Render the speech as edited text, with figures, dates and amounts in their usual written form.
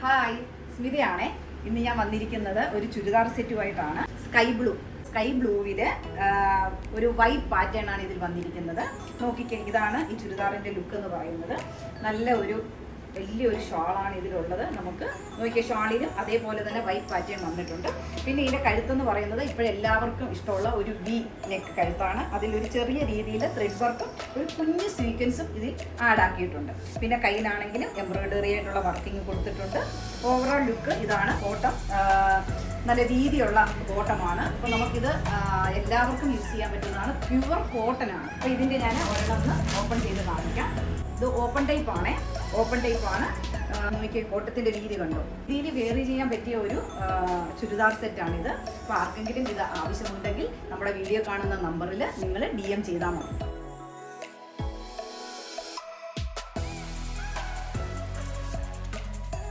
Hi, സ്മിതയാണേ. ഇന്ന് ഞാൻ വന്നിരിക്കുന്നത് ഒരു ചുരിദാർ സെറ്റുമായിട്ടാണ്. സ്കൈ ബ്ലൂവിൽ ഒരു വൈറ്റ് പാറ്റേൺ ആണ് ഇതിൽ വന്നിരിക്കുന്നത്. നോക്കിക്കേ, ഇതാണ് ഈ ചുരിദാറിൻ്റെ ലുക്ക് എന്ന് പറയുന്നത്. നല്ല ഒരു വലിയൊരു ഷാളാണ് ഇതിലുള്ളത്. നമുക്ക് നോക്കിയ ഷാളിലും അതേപോലെ തന്നെ വൈറ്റ് പാറ്റേൺ വന്നിട്ടുണ്ട്. പിന്നെ ഇതിൻ്റെ കഴുത്തെന്ന് പറയുന്നത് ഇപ്പോഴെല്ലാവർക്കും ഇഷ്ടമുള്ള ഒരു വി നെക്ക് കഴുത്താണ്. അതിലൊരു ചെറിയ രീതിയിൽ ത്രെഡ് വർക്കും ഒരു കുഞ്ഞ് സ്വീക്വൻസും ഇതിൽ ആഡ് ആക്കിയിട്ടുണ്ട്. പിന്നെ കയ്യിലാണെങ്കിലും എംബ്രോയിഡറി ആയിട്ടുള്ള വർക്കിംഗ് കൊടുത്തിട്ടുണ്ട്. ഓവറോൾ ലുക്ക് ഇതാണ്. ബോട്ടം നല്ല രീതിയുള്ള ബോട്ടമാണ്. അപ്പോൾ നമുക്കിത് എല്ലാവർക്കും യൂസ് ചെയ്യാൻ പറ്റുന്നതാണ്. പ്യുവർ കോട്ടൺ ആണ്. അപ്പോൾ ഇതിൻ്റെ ഞാൻ ഒരെണ്ണം ഓപ്പൺ ചെയ്ത് കാണിക്കാം. ഇത് ഓപ്പൺ ടൈപ്പ് ആണ്. നോക്കിയ കോട്ടത്തിൻ്റെ രീതി കണ്ടോ. രീതി വേറി ചെയ്യാൻ പറ്റിയ ഒരു ചുരിദാർ സെറ്റാണിത്. അപ്പോൾ ആർക്കെങ്കിലും ഇത് ആവശ്യമുണ്ടെങ്കിൽ നമ്മുടെ വീഡിയോ കാണുന്ന നമ്പറിൽ നിങ്ങൾ DM ചെയ്താൽ മതി.